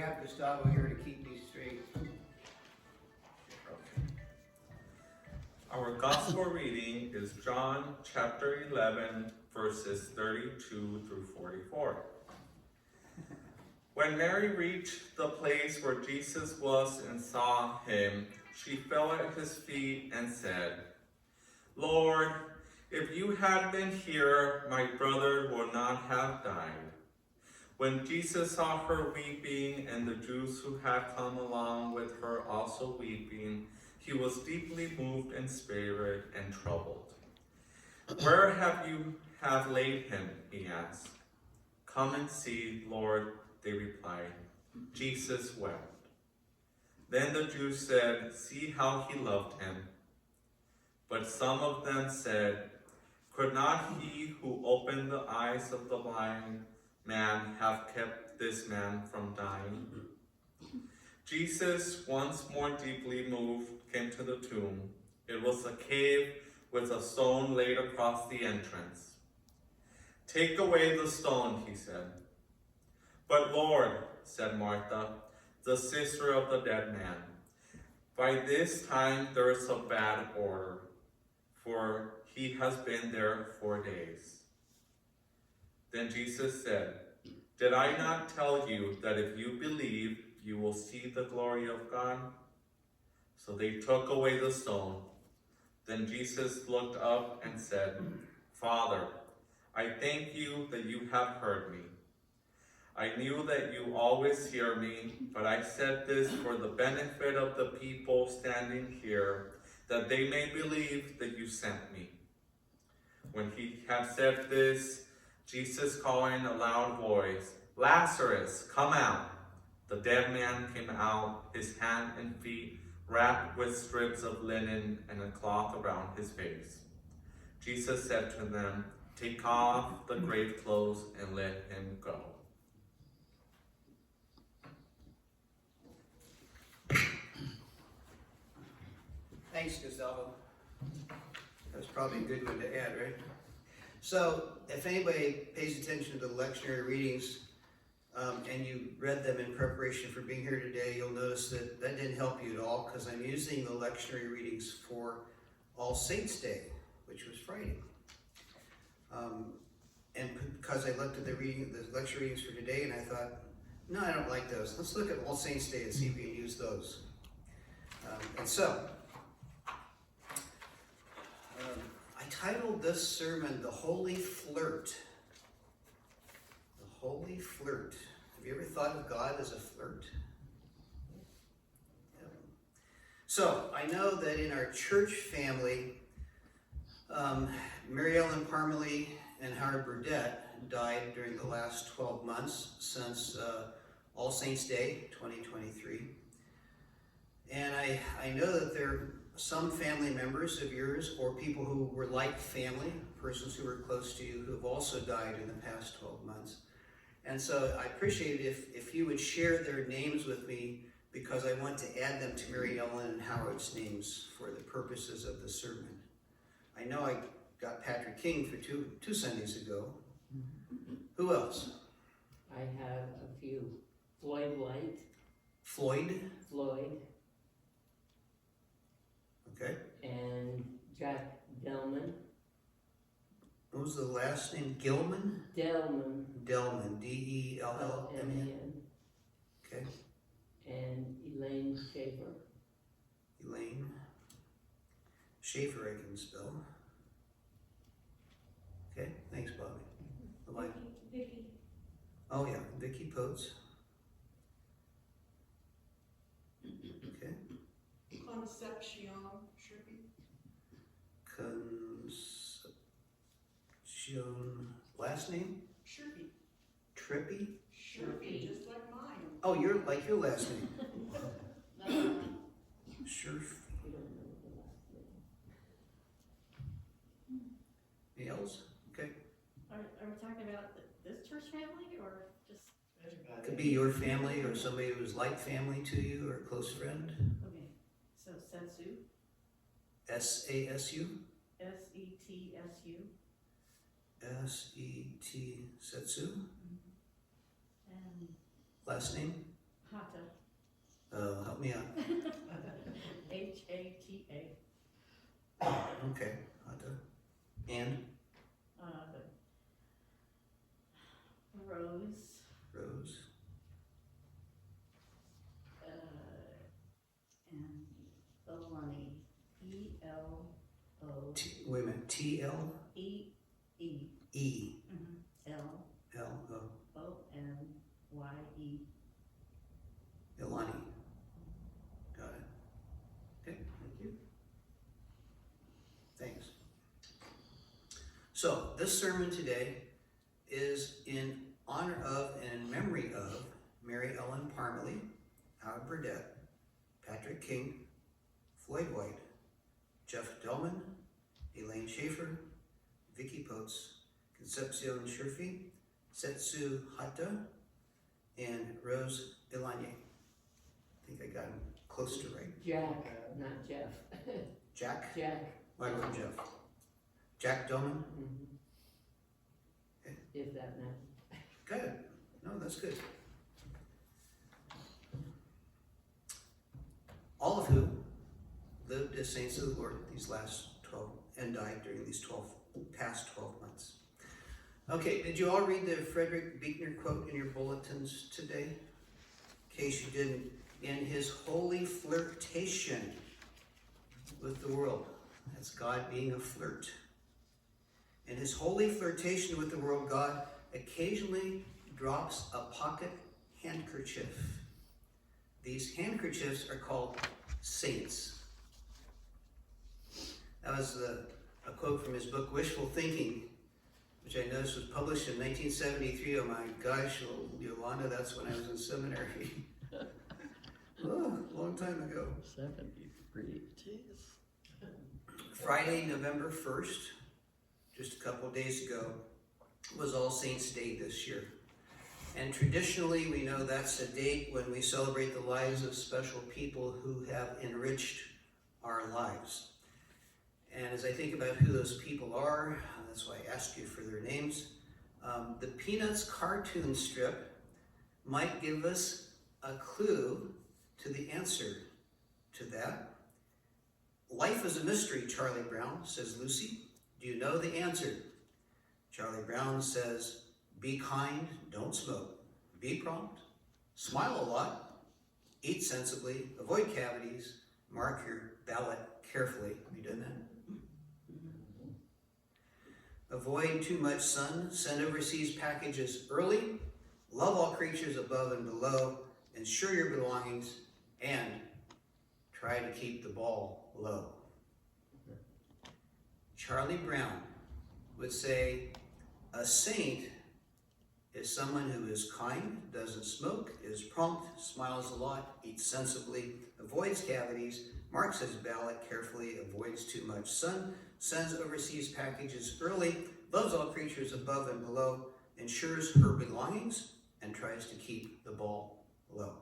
have Gustavo here to keep these straight. Our gospel reading is John chapter 11, verses 32 through 44. When Mary reached the place where Jesus was and saw him, she fell at his feet and said, "Lord, if you had been here, my brother would not have died." When Jesus saw her weeping and the Jews who had come along with her also weeping, he was deeply moved in spirit and troubled. "Where have you laid him?" he asked. "Come and see, Lord," they replied. Jesus wept. Then the Jews said, "See how he loved him." But some of them said, "Could not he who opened the eyes of the blind man have kept this man from dying?" Jesus, once more deeply moved, came to the tomb. It was a cave with a stone laid across the entrance. "Take away the stone," he said. "But Lord," said Martha, the sister of the dead man, "by this time there is a bad odor, for he has been there 4 days." Then Jesus said, "Did I not tell you that if you believe, you will see the glory of God?" So they took away the stone. Then Jesus looked up and said, "Father, I thank you that you have heard me. I knew that you always hear me, but I said this for the benefit of the people standing here, that they may believe that you sent me." When he had said this, Jesus called in a loud voice, "Lazarus, come out!" The dead man came out, his hands and feet wrapped with strips of linen and a cloth around his face. Jesus said to them, "Take off the grave clothes and let him go." Thanks, Gustavo. That was probably a good one to add, right? So, if anybody pays attention to the lectionary readings, and you read them in preparation for being here today, you'll notice that that didn't help you at all, because I'm using the lectionary readings for All Saints Day, which was Friday. And because I looked at the lecture readings for today, and I thought, no, I don't like those. Let's look at All Saints Day and see if we can use those. And so, I titled this sermon, "The Holy Flirt." The Holy Flirt. Have you ever thought of God as a flirt? Yeah. So, I know that in our church family, Mary Ellen Parmalee and Howard Burdett died during the last 12 months since All Saints Day 2023. And I know that there are some family members of yours, or people who were like family, persons who were close to you, who have also died in the past 12 months. And so I appreciate it if you would share their names with me, because I want to add them to Mary Ellen and Howard's names for the purposes of the sermon. I know I got Patrick King for two Sundays ago. Who else? I have a few. Floyd White. Floyd. Okay. And Jack Delman. What was the last name? Gilman? Delman. D-E-L-L-M-A-N. Okay. And Elaine Schaefer. Elaine Schaefer, I can spell. Okay, thanks, Bobby. Bye-bye. Vicky. Oh yeah, Vicky Potes. Okay. Concepcion Sherby. Concepcion. Last name? Sherby. Trippy? Sherby, just like mine. Oh, you're like your last name. Sure. We don't know the last name. Anything else? Okay. Are we talking about this church family or just? Could be your family or somebody who was like family to you or a close friend. Okay, so Setsu. S-A-S-U? S-E-T-S-U. S-E-T Setsu. And Last name? Hata. Help me out. H-A-T-A. Okay, Hata. And Rose. Rose. And Elani. E-L-O. Wait a minute. T-L? E-E. E. L. L-O. O-N-Y-E. Ilani. Got it. Okay, thank you. Thanks. So, this sermon today is in honor of and in memory of Mary Ellen Parmalee, Howard Burdett, Patrick King, Floyd White, Jeff Delman, Elaine Schaefer, Vicky Potes, Concepcion Sherfy, Setsu Hata, and Rose Ilanye. I think I got him close to right. Jack, not Jeff. Jack? Jack. Michael and Jeff. Jack Delman? Mhm. Okay. If that matters. Good. No, that's good. All of who lived as saints of the Lord these last 12 and died during these past 12 months. Okay, did you all read the Frederick Buechner quote in your bulletins today? In case you didn't, in his holy flirtation with the world, that's God being a flirt. In his holy flirtation with the world, God occasionally drops a pocket handkerchief. These handkerchiefs are called saints. That was a quote from his book, Wishful Thinking, which I noticed was published in 1973. Oh my gosh, Yolanda, that's when I was in seminary. Oh, a long time ago. 73, jeez. Friday, November 1st, just a couple of days ago, was All Saints' Day this year. And traditionally, we know that's a date when we celebrate the lives of special people who have enriched our lives. And as I think about who those people are, that's why I asked you for their names. The Peanuts cartoon strip might give us a clue to the answer to that. Life is a mystery, Charlie Brown, says Lucy. Do you know the answer? Charlie Brown says, be kind, don't smoke, be prompt, smile a lot, eat sensibly, avoid cavities, mark your ballot carefully. Have you done that? Avoid too much sun, send overseas packages early, love all creatures above and below, ensure your belongings, and try to keep the ball low. Charlie Brown would say, a saint is someone who is kind, doesn't smoke, is prompt, smiles a lot, eats sensibly, avoids cavities, marks his ballot carefully, avoids too much sun, sends overseas packages early, loves all creatures above and below, ensures her belongings, and tries to keep the ball low.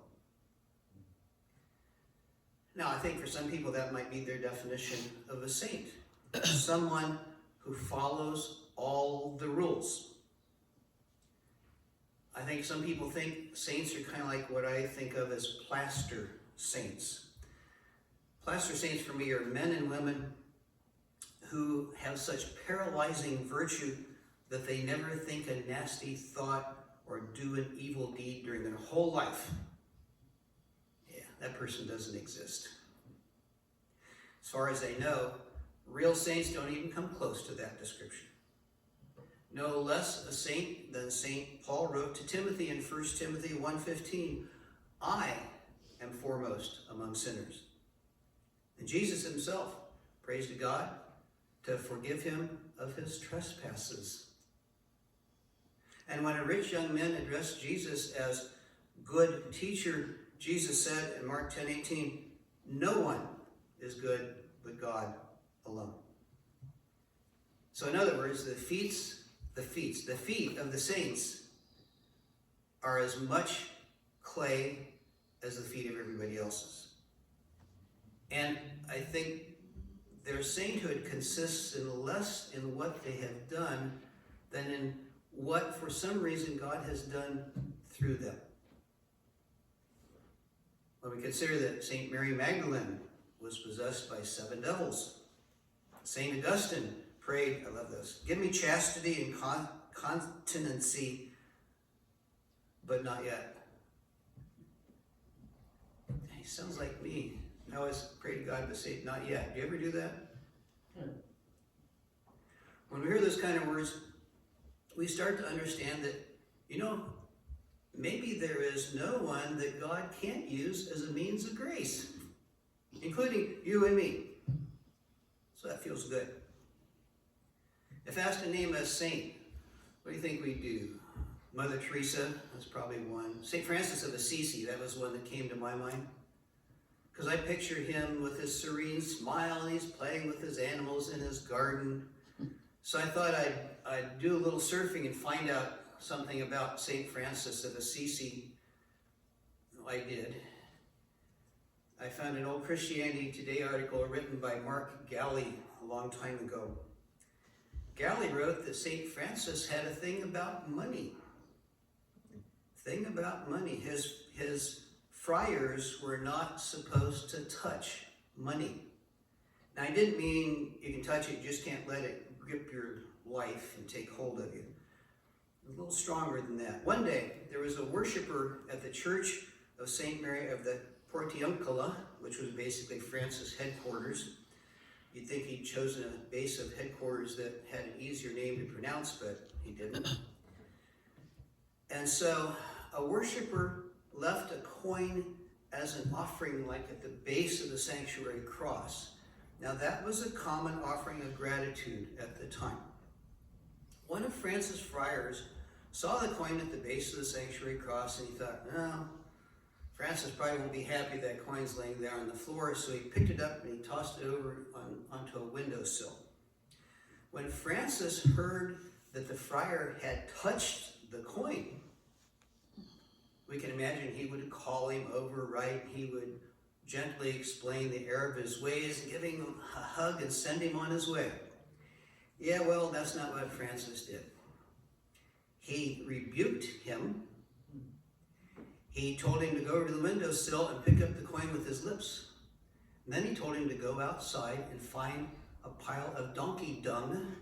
Now, I think for some people that might be their definition of a saint. Someone who follows all the rules. I think some people think saints are kind of like what I think of as plaster saints. Plaster saints for me are men and women who have such paralyzing virtue that they never think a nasty thought or do an evil deed during their whole life. Yeah, that person doesn't exist. As far as I know, real saints don't even come close to that description. No less a saint than St. Paul wrote to Timothy in 1 Timothy 1:15, I am foremost among sinners. And Jesus himself prays to God to forgive him of his trespasses. And when a rich young man addressed Jesus as good teacher, Jesus said in Mark 10:18, no one is good but God alone. So in other words, the feet of the saints are as much clay as the feet of everybody else's. And I think their sainthood consists in less in what they have done than in what, for some reason, God has done through them. When we consider that St. Mary Magdalene was possessed by 7 devils. St. Augustine prayed, I love this, give me chastity and continency, but not yet. He sounds like me. I always pray to God to say, not yet. Do you ever do that? When we hear those kind of words, we start to understand that, maybe there is no one that God can't use as a means of grace, including you and me. So that feels good. If asked to name a saint, what do you think we do? Mother Teresa, that's probably one. St. Francis of Assisi, that was one that came to my mind. Because I picture him with his serene smile and he's playing with his animals in his garden. So I thought I'd do a little surfing and find out something about St. Francis of Assisi. I did. I found an old Christianity Today article written by Mark Galli a long time ago. Galli wrote that St. Francis had a thing about money. Thing about money. His friars were not supposed to touch money. Now, I didn't mean you can touch it, you just can't let it grip your life and take hold of you. A little stronger than that. One day, there was a worshiper at the Church of St. Mary of the Portiuncula, which was basically Francis' headquarters. You'd think he'd chosen a base of headquarters that had an easier name to pronounce, but he didn't. And so, a worshiper left a coin as an offering, like at the base of the sanctuary cross. Now, that was a common offering of gratitude at the time. One of Francis' friars saw the coin at the base of the sanctuary cross and he thought, no, Francis probably won't be happy that coin's laying there on the floor, so he picked it up and he tossed it over onto a windowsill. When Francis heard that the friar had touched the coin, we can imagine he would call him over, right? He would gently explain the error of his ways, giving him a hug and send him on his way. Yeah, well, that's not what Francis did. He rebuked him. He told him to go over to the windowsill and pick up the coin with his lips. And then he told him to go outside and find a pile of donkey dung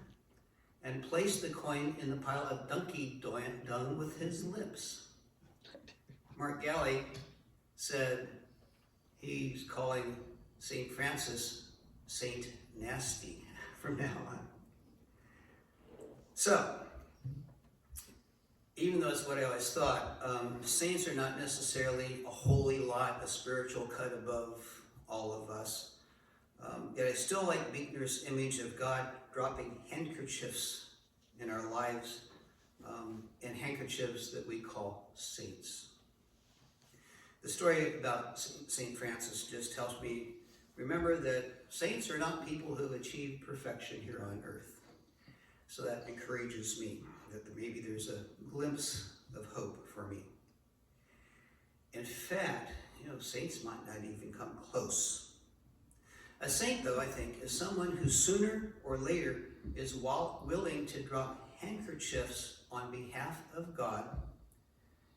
and place the coin in the pile of donkey dung with his lips. Mark Galli said he's calling St. Francis Saint Nasty from now on. So, even though it's what I always thought, saints are not necessarily a holy lot, a spiritual cut above all of us. Yet I still like Buechner's image of God dropping handkerchiefs in our lives, and handkerchiefs that we call saints. The story about St. Francis just helps me remember that saints are not people who achieve perfection here on earth. So that encourages me that maybe there's a glimpse of hope for me. In fact, saints might not even come close. A saint, though, I think, is someone who sooner or later is willing to drop handkerchiefs on behalf of God,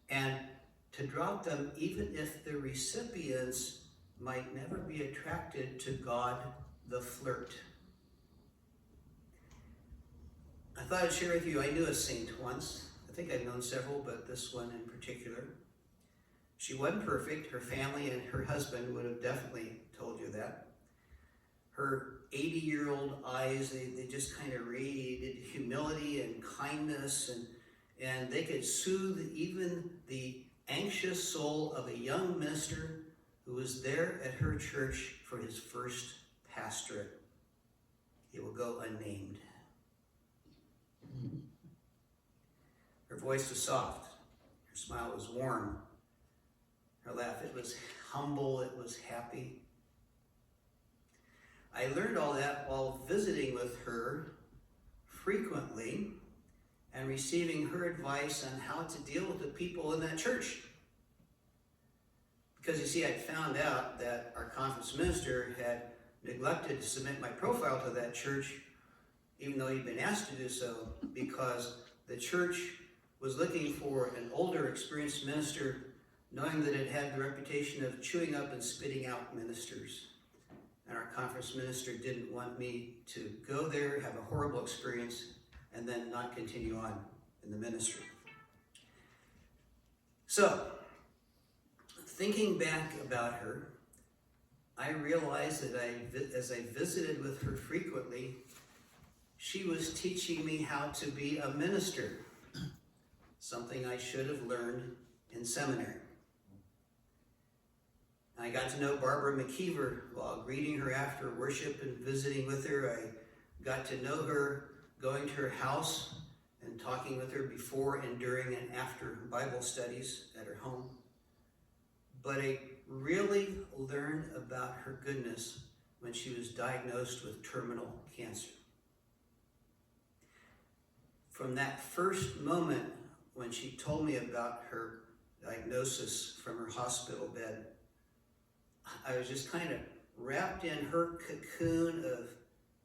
and to drop them even if the recipients might never be attracted to God, the flirt. I thought I'd share with you, I knew a saint once. I think I've known several, but this one in particular. She wasn't perfect. Her family and her husband would have definitely told you that. Her 80-year-old eyes, they just kind of radiated humility and kindness, and they could soothe even the anxious soul of a young minister who was there at her church for his first pastorate. He will go unnamed. Her voice was soft. Her smile was warm. Her laugh, it was humble, it was happy. I learned all that while visiting with her frequently and receiving her advice on how to deal with the people in that church. Because you see, I found out that our conference minister had neglected to submit my profile to that church, even though he'd been asked to do so, because the church was looking for an older, experienced minister, knowing that it had the reputation of chewing up and spitting out ministers. And our conference minister didn't want me to go there, have a horrible experience, and then not continue on in the ministry. So, thinking back about her, I realized that as I visited with her frequently, she was teaching me how to be a minister, something I should have learned in seminary. I got to know Barbara McKeever while greeting her after worship and visiting with her. I got to know her going to her house and talking with her before and during and after Bible studies at her home. But I really learned about her goodness when she was diagnosed with terminal cancer. From that first moment when she told me about her diagnosis from her hospital bed, I was just kind of wrapped in her cocoon of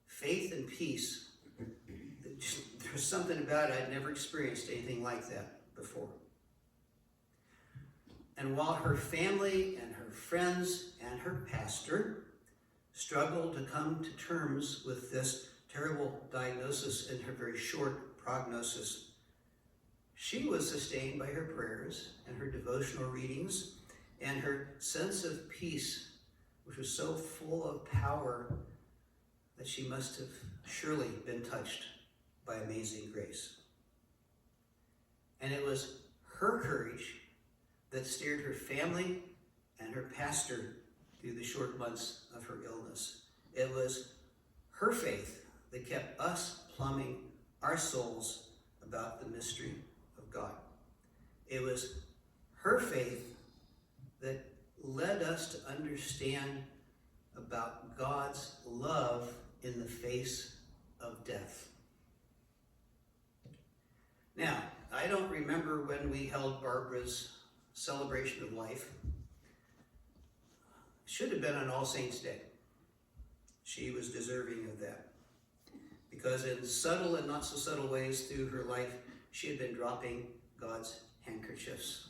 faith and peace. There was something about it, I'd never experienced anything like that before. And while her family and her friends and her pastor struggled to come to terms with this terrible diagnosis and her very short prognosis, she was sustained by her prayers and her devotional readings and her sense of peace, which was so full of power that she must have surely been touched by amazing grace. And it was her courage that steered her family and her pastor through the short months of her illness. It was her faith that kept us plumbing our souls about the mystery of God. It was her faith that led us to understand about God's love in the face of death. Now, I don't remember when we held Barbara's celebration of life. Should have been on All Saints' Day. She was deserving of that. Because in subtle and not so subtle ways through her life, she had been dropping God's handkerchiefs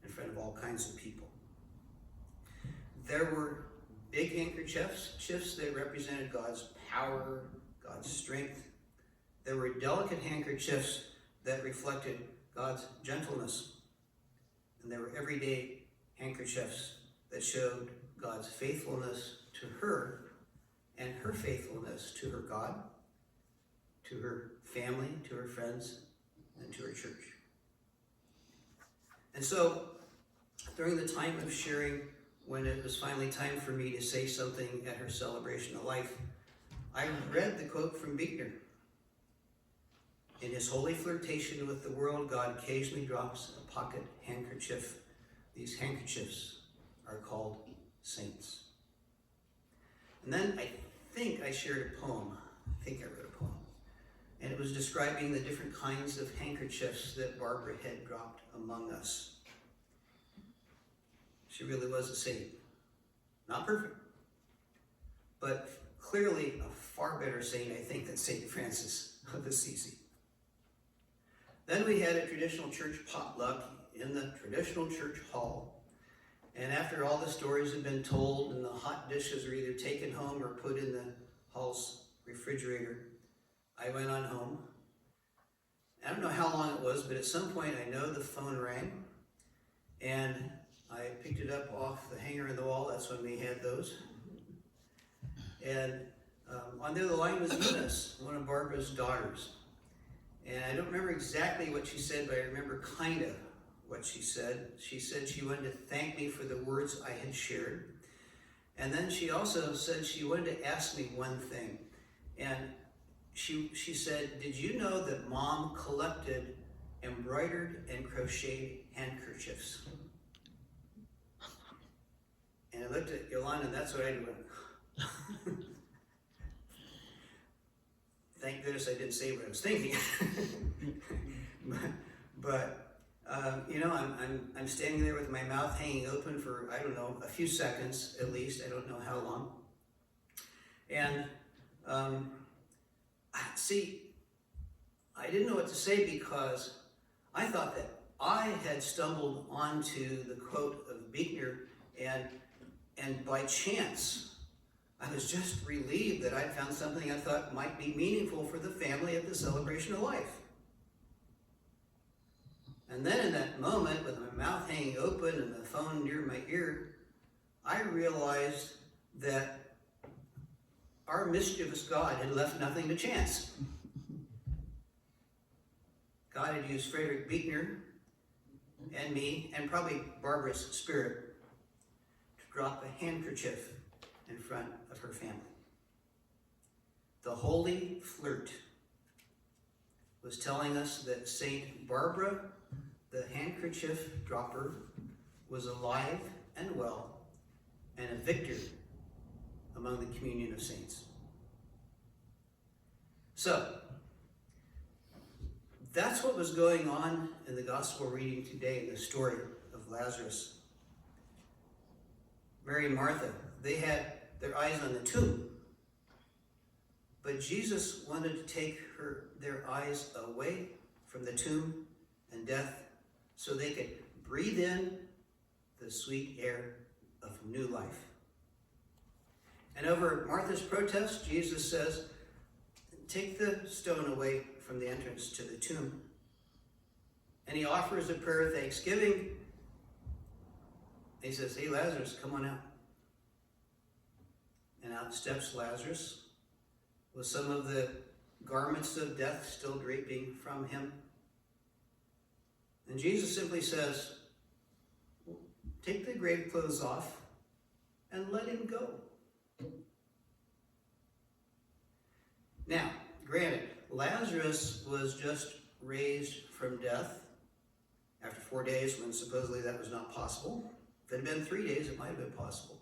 in front of all kinds of people. There were big handkerchiefs that represented God's power, God's strength. There were delicate handkerchiefs that reflected God's gentleness. And there were everyday handkerchiefs that showed God's faithfulness to her and her faithfulness to her God, to her family, to her friends, and to her church. And so, during the time of sharing, when it was finally time for me to say something at her celebration of life, I read the quote from Hepner. In his holy flirtation with the world, God occasionally drops a pocket handkerchief. These handkerchiefs are called saints. And then I think I shared a poem. I think I wrote a poem. And it was describing the different kinds of handkerchiefs that Barbara had dropped among us. She really was a saint. Not perfect, but clearly a far better saint, I think, than St. Francis of Assisi. Then we had a traditional church potluck in the traditional church hall. And after all the stories had been told and the hot dishes were either taken home or put in the hall's refrigerator, I went on home. I don't know how long it was, but at some point I know the phone rang. And I picked it up off the hanger in the wall. That's when we had those. And on the other line was Eunice, one of Barbara's daughters. And I don't remember exactly what she said, but I remember kind of what she said. She said she wanted to thank me for the words I had shared. And then she also said she wanted to ask me one thing. And she said, did you know that Mom collected embroidered and crocheted handkerchiefs? And I looked at Yolanda, and that's what I went. Thank goodness I didn't say what I was thinking. but I'm standing there with my mouth hanging open for, I don't know, a few seconds at least. I don't know how long. And see, I didn't know what to say because I thought that I had stumbled onto the quote of Hepner, and by chance, I was just relieved that I'd found something I thought might be meaningful for the family at the celebration of life. And then in that moment, with my mouth hanging open and the phone near my ear, I realized that our mischievous God had left nothing to chance. God had used Frederick Hepner and me, and probably Barbara's spirit, to drop a handkerchief in front of her family. The holy Flirt was telling us that Saint Barbara, the handkerchief dropper, was alive and well and a victor among the communion of saints. So, that's what was going on in the gospel reading today in the story of Lazarus. Mary and Martha, they had their eyes on the tomb, but Jesus wanted to take their eyes away from the tomb and death so they could breathe in the sweet air of new life. And over Martha's protest, Jesus says, take the stone away from the entrance to the tomb. And he offers a prayer of thanksgiving. He says, hey, Lazarus, come on out. And out steps Lazarus with some of the garments of death still draping from him. And Jesus simply says, take the grave clothes off and let him go. Now, granted, Lazarus was just raised from death after 4 days when supposedly that was not possible. If it had been 3 days, it might have been possible.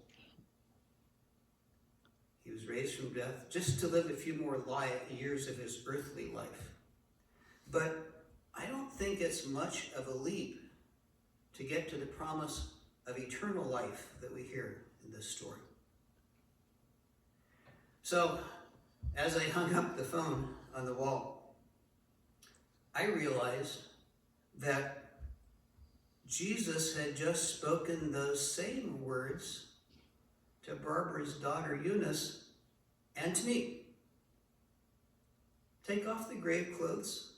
He was raised from death just to live a few more years of his earthly life. But I don't think it's much of a leap to get to the promise of eternal life that we hear in this story. So, as I hung up the phone on the wall, I realized that Jesus had just spoken those same words to Barbara's daughter Eunice and to me. Take off the grave clothes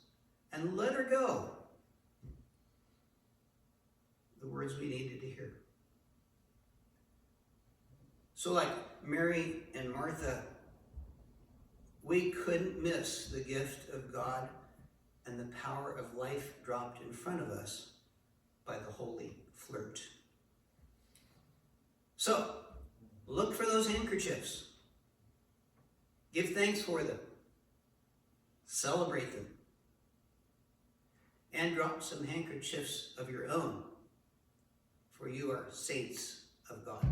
and let her go. The words we needed to hear. So like Mary and Martha, we couldn't miss the gift of God and the power of life dropped in front of us by the holy Flirt. So, look for those handkerchiefs. Give thanks for them. Celebrate them. And drop some handkerchiefs of your own, for you are saints of God.